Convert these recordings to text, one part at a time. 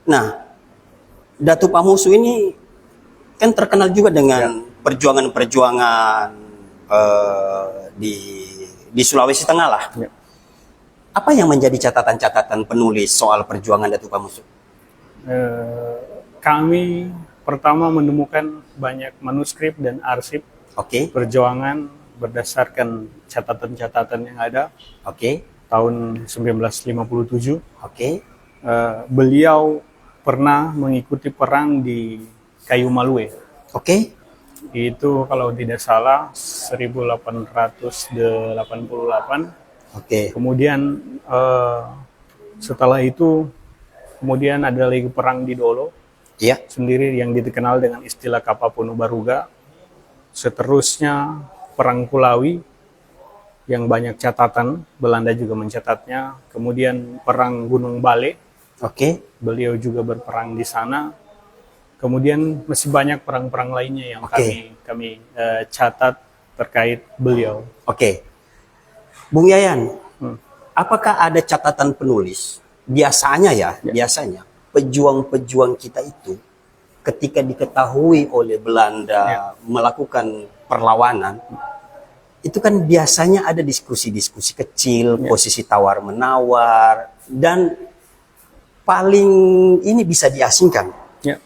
Nah, Datu Pamusu ini kan terkenal juga dengan perjuangan-perjuangan di Sulawesi Tengah lah. Ya. Apa yang menjadi catatan-catatan penulis soal perjuangan Datu Pamusu? Kami pertama menemukan banyak manuskrip dan arsip Oke, perjuangan berdasarkan catatan-catatan yang ada oke, tahun 1957. oke, Beliau pernah mengikuti perang di Kayu Malue. oke, Itu kalau tidak salah 1888. oke. Kemudian setelah itu kemudian ada lagi perang di Dolo Iya, sendiri yang dikenal dengan istilah Kapapuno Baruga. Seterusnya perang Kulawi yang banyak catatan, Belanda juga mencatatnya. Kemudian perang Gunung Bale, oke, beliau juga berperang di sana. Kemudian masih banyak perang-perang lainnya yang Oke. kami catat terkait beliau. oke. Bung Yayan, apakah ada catatan penulis? Biasanya biasanya pejuang-pejuang kita itu ketika diketahui oleh Belanda melakukan perlawanan, itu kan biasanya ada diskusi-diskusi kecil, posisi tawar-menawar, dan paling ini bisa diasingkan. Ya,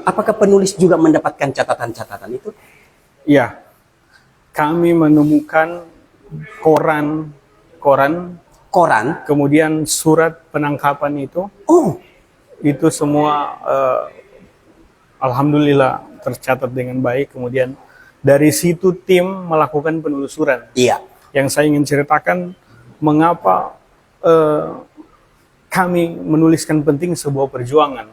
Apakah penulis juga mendapatkan catatan-catatan itu? ya. Kami menemukan koran, Koran? kemudian surat penangkapan Oh, itu semua alhamdulillah tercatat dengan baik. Kemudian dari situ tim melakukan penelusuran. iya. Yang saya ingin ceritakan mengapa kami menuliskan penting sebuah perjuangan.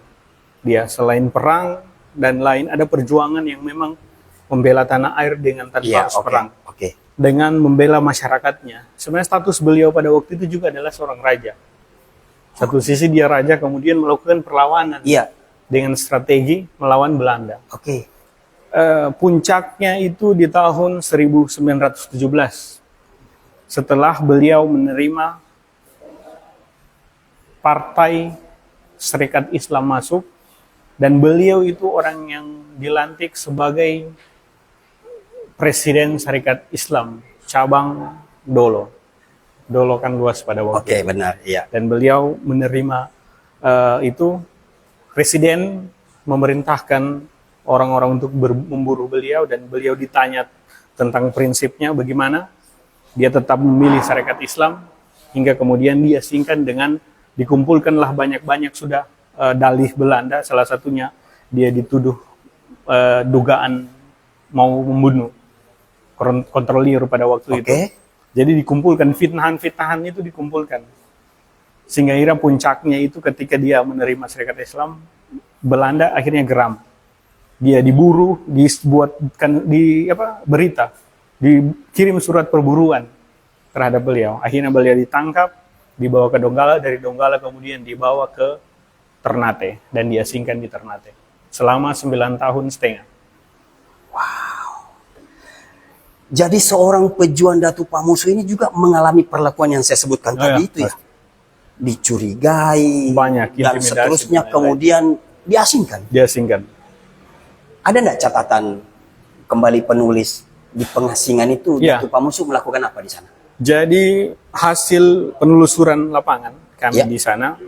Dia selain perang dan lain, ada perjuangan yang memang membela tanah air dengan tanpa Iya, harus oke. perang. Oke. Dengan membela masyarakatnya. Sebenarnya status beliau pada waktu itu juga adalah seorang raja. Satu sisi dia raja, kemudian melakukan perlawanan Iya. dengan strategi melawan Belanda. Oke. Puncaknya itu di tahun 1917. Setelah beliau menerima Partai Serikat Islam masuk, dan beliau itu orang yang dilantik sebagai Presiden Serikat Islam cabang Dolo. Dolo kan luas pada waktu Oke, benar. Iya. dan beliau menerima itu. Presiden memerintahkan orang-orang untuk memburu beliau, dan beliau ditanya tentang prinsipnya bagaimana dia tetap memilih Syarikat Islam, hingga kemudian diasingkan dengan dikumpulkanlah banyak-banyak sudah dalih Belanda. Salah satunya dia dituduh dugaan mau membunuh kontrolir pada waktu itu. Jadi dikumpulkan fitnahan itu dikumpulkan. Sehingga akhirnya puncaknya itu ketika dia menerima Serikat Islam, Belanda akhirnya geram. Dia diburu, dibuatkan berita, dikirim surat perburuan terhadap beliau. Akhirnya beliau ditangkap, dibawa ke Donggala, dari Donggala kemudian dibawa ke Ternate dan diasingkan di Ternate selama 9,5 tahun. Jadi seorang pejuang Datu Pamusu ini juga mengalami perlakuan yang saya sebutkan tadi itu ya. Dicurigai, Banyak dan intimidasi seterusnya, dan lain-lain. kemudian diasingkan. Diasingkan. Ada enggak catatan kembali penulis di pengasingan itu Datu Pamusu melakukan apa di sana? Jadi hasil penelusuran lapangan kami di sana,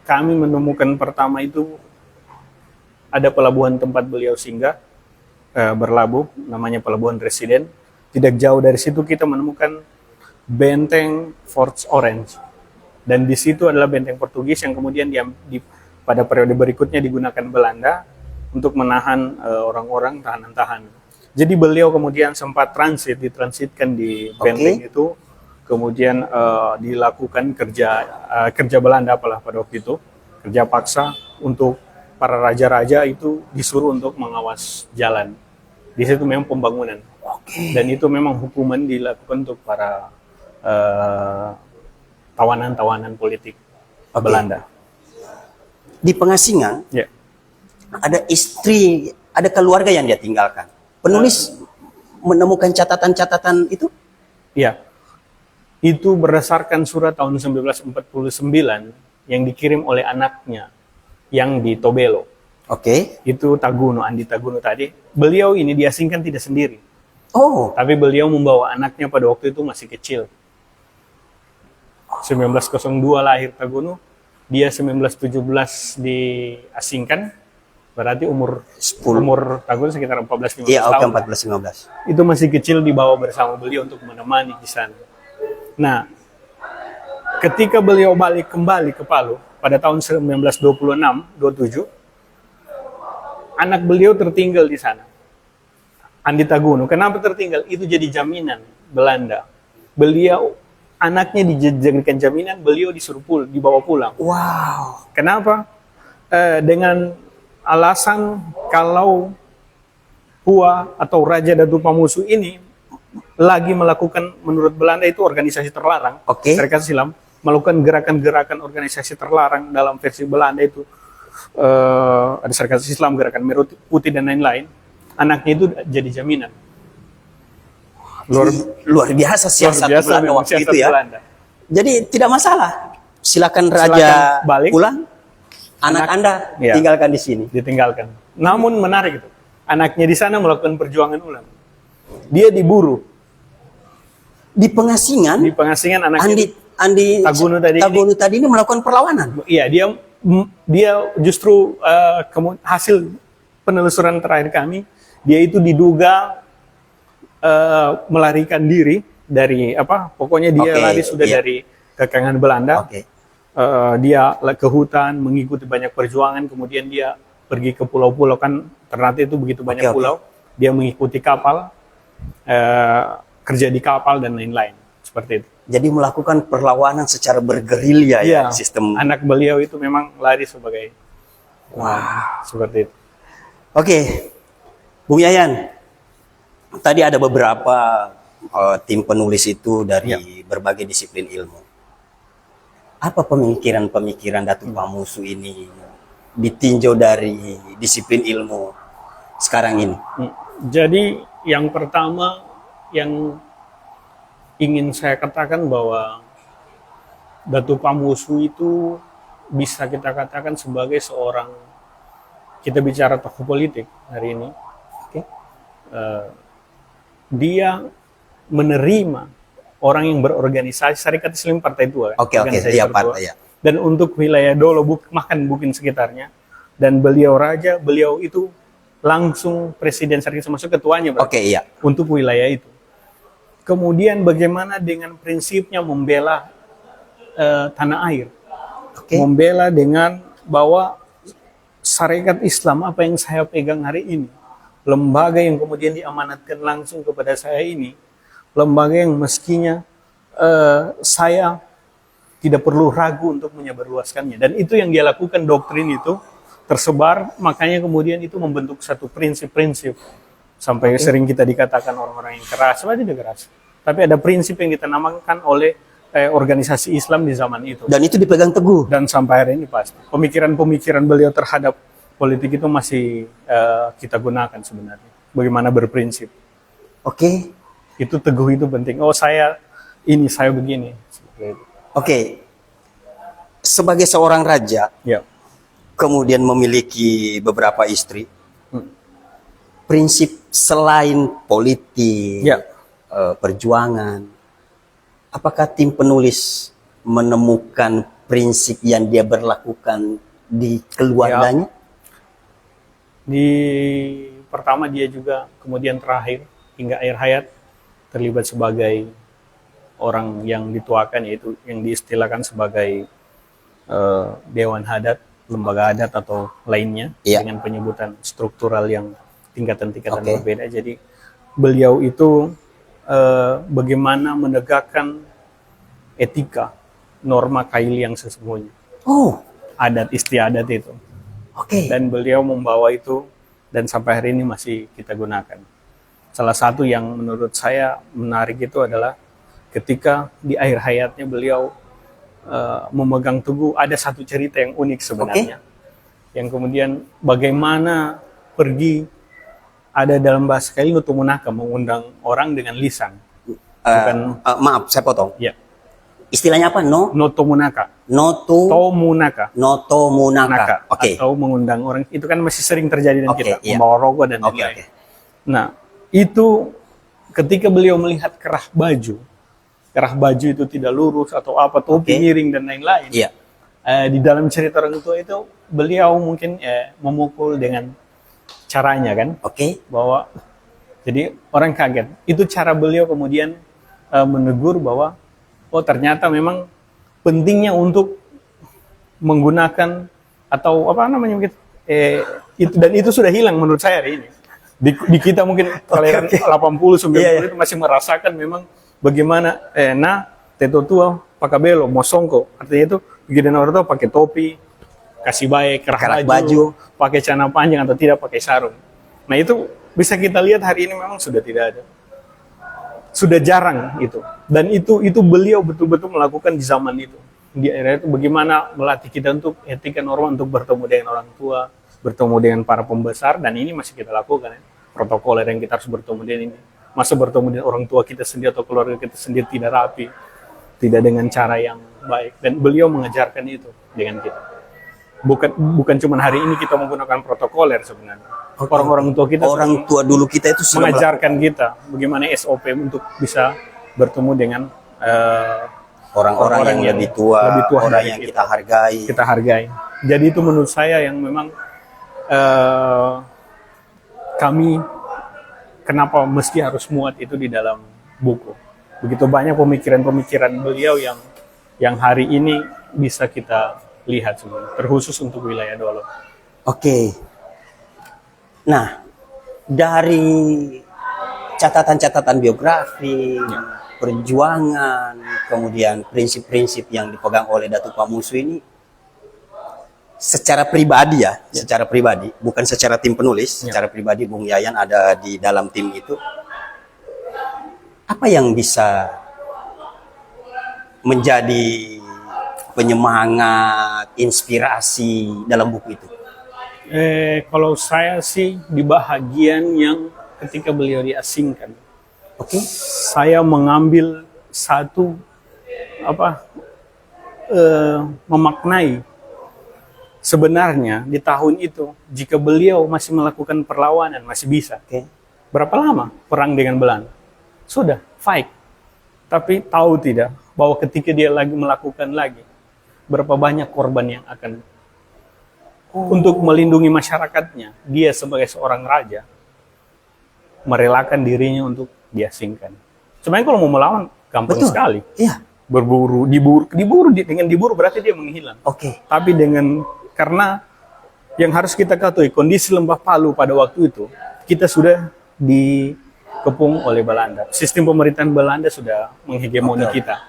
kami menemukan pertama itu ada pelabuhan tempat beliau singgah berlabuh, namanya Pelabuhan Residen. Tidak jauh dari situ kita menemukan benteng Fort Orange, dan di situ adalah benteng Portugis yang kemudian pada periode berikutnya digunakan Belanda untuk menahan orang-orang tahanan-tahanan. Jadi beliau kemudian sempat ditransitkan di benteng itu, kemudian dilakukan kerja Belanda pada waktu itu, kerja paksa untuk para raja-raja itu disuruh untuk mengawas jalan. Di situ memang pembangunan. Dan itu memang hukuman dilakukan untuk para tawanan-tawanan politik Belanda. Di pengasingan ada istri, ada keluarga yang dia tinggalkan. Penulis menemukan catatan-catatan itu? Iya. Itu berdasarkan surat tahun 1949 yang dikirim oleh anaknya yang di Tobelo. Oke. Itu Taguno, Andi Taguno tadi. Beliau ini diasingkan tidak sendiri. Oh, Tapi beliau membawa anaknya pada waktu itu masih kecil. 1902 lahir Taguno, dia 1917 diasingkan, berarti umur 10. Taguno sekitar 14-15 Iya, oke, tahun. 14-15. Itu masih kecil dibawa bersama beliau untuk menemani di sana. Nah, ketika beliau balik kembali ke Palu pada tahun 1926-27, anak beliau tertinggal di sana. Andi Taguno. Kenapa tertinggal? Itu jadi jaminan Belanda. Beliau, anaknya dijadikan jaminan, beliau disuruh dibawa pulang. Wow. Kenapa? Dengan alasan kalau Hua atau Raja Datu Pamusu ini lagi melakukan, menurut Belanda itu organisasi terlarang. Oke. Serikat Islam melakukan gerakan-gerakan organisasi terlarang dalam versi Belanda itu. Ada Serikat Islam, Gerakan Merah Putih dan lain-lain. Anaknya itu jadi jaminan. Luar biasa siasat Luar biasa Belanda memang waktu siasat itu ya. Belanda. Jadi tidak masalah. Silakan Raja Silakan balik. pulang. Anak Anda Iya. tinggalkan di sini. Ditinggalkan. Namun menarik itu. Anaknya di sana melakukan perjuangan ulang. Dia diburu. Di pengasingan, Di pengasingan anaknya. Andi Taguno tadi ini melakukan perlawanan. Iya, dia justru hasil penelusuran terakhir kami, dia itu diduga melarikan diri dari pokoknya dia Oke, lari sudah iya. dari kekangan Belanda. Oke. Dia ke hutan, mengikuti banyak perjuangan, kemudian dia pergi ke pulau-pulau, kan Ternate itu begitu banyak Oke. pulau. Dia mengikuti kapal, kerja di kapal dan lain-lain, seperti itu. Jadi melakukan perlawanan secara bergerilya ya Iya, sistem. anak beliau itu memang lari sebagai Wah. seperti itu. Oke, Bung Yayan. Tadi ada beberapa tim penulis itu dari berbagai disiplin ilmu. Apa pemikiran-pemikiran Datuk Pamusu ini ditinjau dari disiplin ilmu sekarang ini? Jadi yang pertama yang ingin saya katakan bahwa Datuk Pamusu itu bisa kita katakan sebagai seorang, kita bicara tokoh politik hari ini, dia menerima orang yang berorganisasi Serikat Islam Partai Tua. Oke, iya partai ya. Dan untuk wilayah Dolo bukin sekitarnya, dan beliau raja, beliau itu langsung presiden Serikat Islam, masuk ketuanya Oke, iya. untuk wilayah itu. Kemudian bagaimana dengan prinsipnya membela tanah air, membela dengan bahwa Syarikat Islam apa yang saya pegang hari ini, lembaga yang kemudian diamanatkan langsung kepada saya ini, lembaga yang mestinya saya tidak perlu ragu untuk menyebarluaskannya. Dan itu yang dia lakukan, doktrin itu tersebar, makanya kemudian itu membentuk satu prinsip-prinsip. Sampai sering kita dikatakan orang-orang yang keras, sebenarnya tidak keras. Tapi ada prinsip yang ditanamkan oleh organisasi Islam di zaman itu. Dan itu dipegang teguh. Dan sampai hari ini pasti. Pemikiran-pemikiran beliau terhadap politik itu masih kita gunakan sebenarnya. Bagaimana berprinsip. Oke. Itu teguh, itu penting. Oh, saya ini, saya begini. Oke. Sebagai seorang raja, Ya. kemudian memiliki beberapa istri, prinsip selain politik, Ya. perjuangan, apakah tim penulis menemukan prinsip yang dia berlakukan di keluarganya? Di pertama dia juga, kemudian terakhir hingga akhir hayat terlibat sebagai orang yang dituakan, yaitu yang diistilahkan sebagai Dewan Hadat, lembaga adat atau lainnya, dengan penyebutan struktural yang tingkatan-tingkatan berbeda. Jadi beliau itu bagaimana menegakkan etika, norma kaili yang sesungguhnya. Adat istiadat itu. Dan beliau membawa itu, dan sampai hari ini masih kita gunakan. Salah satu yang menurut saya menarik itu adalah ketika di akhir hayatnya beliau memegang teguh, ada satu cerita yang unik sebenarnya. Yang kemudian bagaimana pergi, ada dalam bahasa Kaili Nutumunaka, mengundang orang dengan lisan. Maaf, saya potong. Ya. Istilahnya apa? Noto Munaka. Noto Tomunaka. Noto Munaka. Oke. Atau mengundang orang, itu kan masih sering terjadi dengan Oke, kita, iya. membawa rokok dan Oke, lain-lain. oke. Nah, itu ketika beliau melihat kerah baju itu tidak lurus atau apa, topi Oke. miring dan lain-lain. Iya. Di dalam cerita orang tua itu beliau mungkin memukul dengan caranya kan, Oke. bahwa jadi orang kaget. Itu cara beliau kemudian menegur bahwa oh ternyata memang pentingnya untuk menggunakan atau apa namanya mungkin itu, dan itu sudah hilang menurut saya hari ini. Di kita mungkin kelahiran 80 90 Iya, iya. itu masih merasakan memang bagaimana teto tua pakai belo mosongko, artinya itu begitu orang tua pakai topi, kasih baik, kerah baju, pakai celana panjang atau tidak pakai sarung. Nah itu bisa kita lihat hari ini memang sudah tidak ada. Sudah jarang itu. Dan itu beliau betul-betul melakukan di zaman itu. Di era itu bagaimana melatih kita untuk etika norma, untuk bertemu dengan orang tua, bertemu dengan para pembesar, dan ini masih kita lakukan ya. Protokoler yang kita harus bertemu dengan ini. Masa bertemu dengan orang tua kita sendiri atau keluarga kita sendiri tidak rapi, tidak dengan cara yang baik. Dan beliau mengajarkan itu dengan kita. Bukan cuma hari ini kita menggunakan protokoler sebenarnya. Orang-orang tua kita, Orang tua dulu kita itu sudah mengajarkan kita bagaimana SOP untuk bisa bertemu dengan orang-orang yang lebih tua, orang dari yang kita hargai. Kita hargai. Jadi itu menurut saya yang memang kami kenapa mesti harus muat itu di dalam buku. Begitu banyak pemikiran-pemikiran beliau yang hari ini bisa kita lihat sebenarnya, terkhusus untuk wilayah Dolo. Oke. Nah, dari catatan-catatan biografi, perjuangan, kemudian prinsip-prinsip yang dipegang oleh Datuk Pamusu ini, secara pribadi secara pribadi, bukan secara tim penulis, secara pribadi Bung Yayan ada di dalam tim itu, apa yang bisa menjadi penyemangat, inspirasi dalam buku itu? Kalau saya sih di bahagian yang ketika beliau diasingkan, Oke. saya mengambil satu memaknai sebenarnya di tahun itu jika beliau masih melakukan perlawanan masih bisa. Oke. Berapa lama perang dengan Belanda? Sudah fight, tapi tahu tidak bahwa ketika dia lagi melakukan lagi berapa banyak korban yang akan untuk melindungi masyarakatnya, dia sebagai seorang raja merelakan dirinya untuk diasingkan. Sebenarnya kalau mau melawan gampang sekali. Iya. Diburu dengan diburu berarti dia menghilang. Oke. Tapi karena yang harus kita ketahui kondisi Lembah Palu pada waktu itu kita sudah dikepung oleh Belanda. Sistem pemerintahan Belanda sudah menghegemoni kita.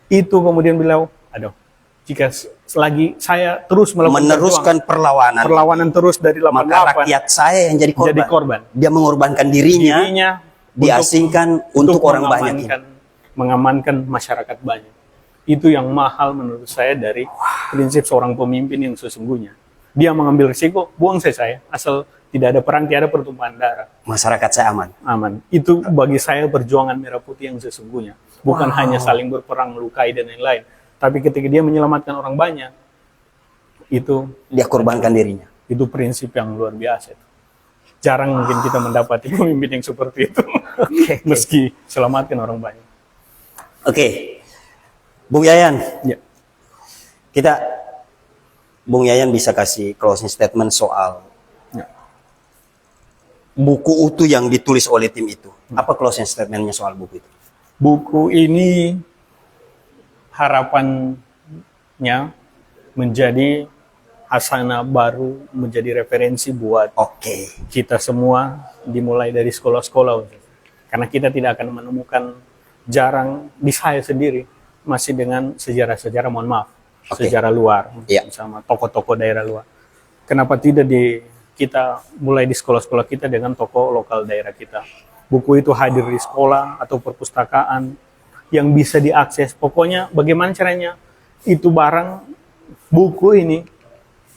Itu kemudian beliau, jika selagi saya terus meneruskan perlawanan terus dari 88, maka rakyat saya yang jadi korban. Dia mengorbankan dirinya diasingkan untuk orang banyak ini. Mengamankan masyarakat banyak. Itu yang mahal menurut saya dari prinsip seorang pemimpin yang sesungguhnya. Dia mengambil risiko, buang saya, asal tidak ada perang, tidak ada pertumpahan darah. Masyarakat saya aman. Aman. Itu bagi saya perjuangan Merah Putih yang sesungguhnya. Bukan hanya saling berperang, melukai dan lain-lain. Tapi ketika dia menyelamatkan orang banyak, itu dia korbankan dirinya. Itu prinsip yang luar biasa. Jarang mungkin kita mendapati pemimpin yang seperti itu. Meski selamatkan orang banyak. Oke. Bung Yayan. Ya. Bung Yayan bisa kasih closing statement soal buku utuh yang ditulis oleh tim itu. Apa closing statementnya soal buku itu? Buku ini harapannya menjadi hasanah baru, menjadi referensi buat kita semua, dimulai dari sekolah-sekolah. Karena kita tidak akan menemukan, jarang di saya sendiri masih dengan sejarah-sejarah, mohon maaf, sejarah luar, sama tokoh-tokoh daerah luar. Kenapa tidak kita mulai di sekolah-sekolah kita dengan tokoh lokal daerah kita? Buku itu hadir di sekolah atau perpustakaan yang bisa diakses. Pokoknya bagaimana caranya itu barang buku ini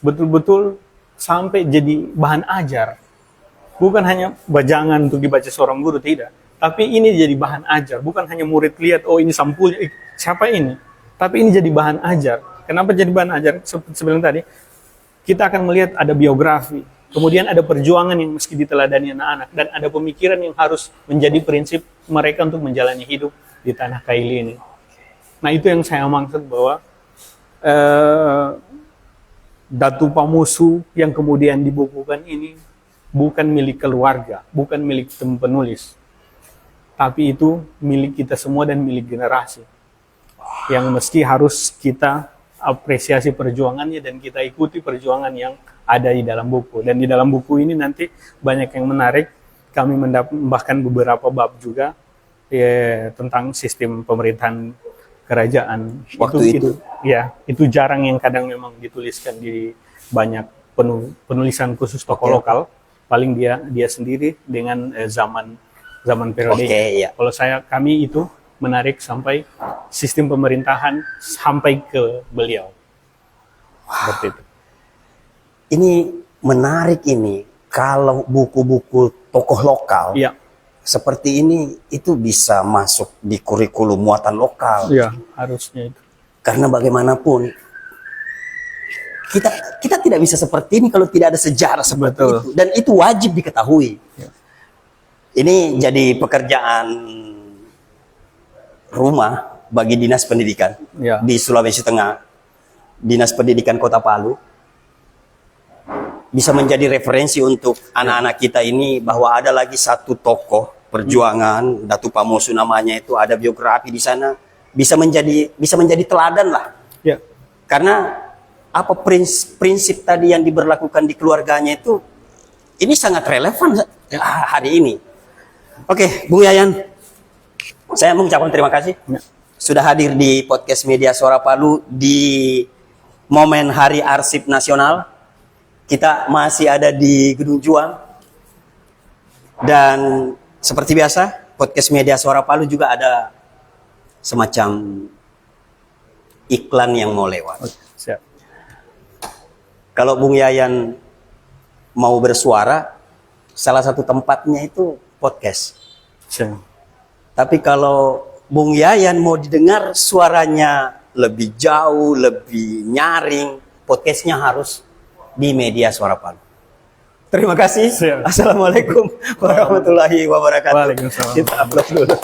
betul-betul sampai jadi bahan ajar. Bukan hanya bajangan untuk dibaca seorang guru, tidak. Tapi ini jadi bahan ajar, bukan hanya murid lihat, oh ini sampulnya, siapa ini? Tapi ini jadi bahan ajar. Kenapa jadi bahan ajar? Seperti sebelum tadi, kita akan melihat ada biografi, kemudian ada perjuangan yang mesti diteladani anak-anak, dan ada pemikiran yang harus menjadi prinsip mereka untuk menjalani hidup di tanah Kaili ini. Nah itu yang saya maksud bahwa Datu Pamusu yang kemudian dibukukan ini bukan milik keluarga, bukan milik penulis, tapi itu milik kita semua dan milik generasi yang mesti harus kita apresiasi perjuangannya dan kita ikuti perjuangan yang ada di dalam buku. Dan di dalam buku ini nanti banyak yang menarik. Kami menambahkan beberapa bab juga tentang sistem pemerintahan kerajaan. Waktu itu ya, itu jarang yang kadang memang dituliskan di banyak penulisan khusus tokoh lokal. Paling dia sendiri dengan zaman periode. Iya. Kalau kami itu menarik sampai sistem pemerintahan sampai ke beliau. Seperti itu. Ini menarik ini. Kalau buku-buku tokoh lokal Iya. seperti ini itu bisa masuk di kurikulum muatan lokal. Iya, harusnya itu. Karena bagaimanapun kita tidak bisa seperti ini kalau tidak ada sejarah seperti Betul. itu, dan itu wajib diketahui. Ya. Ini jadi pekerjaan rumah bagi Dinas Pendidikan Ya. di Sulawesi Tengah, Dinas Pendidikan Kota Palu, bisa menjadi referensi untuk anak-anak kita ini bahwa ada lagi satu tokoh perjuangan, Datu Pamusu namanya itu, ada biografi di sana, bisa menjadi teladan lah. Ya. Karena apa prinsip tadi yang diberlakukan di keluarganya itu ini sangat relevan hari ini. Oke, Bung Yayan, saya mengucapkan terima kasih sudah hadir di podcast Media Suara Palu di momen Hari Arsip Nasional. Kita masih ada di Gedung Juang, dan seperti biasa podcast Media Suara Palu juga ada semacam iklan yang mau lewat. Siap. Kalau Bung Yayan mau bersuara, salah satu tempatnya itu podcast. Siap. Tapi kalau Bung Yayan mau didengar suaranya lebih jauh, lebih nyaring, podcastnya harus di Media Suara Palu. Terima kasih. Siap. Assalamualaikum warahmatullahi wabarakatuh. Waalaikumsalam. Kita upload dulu.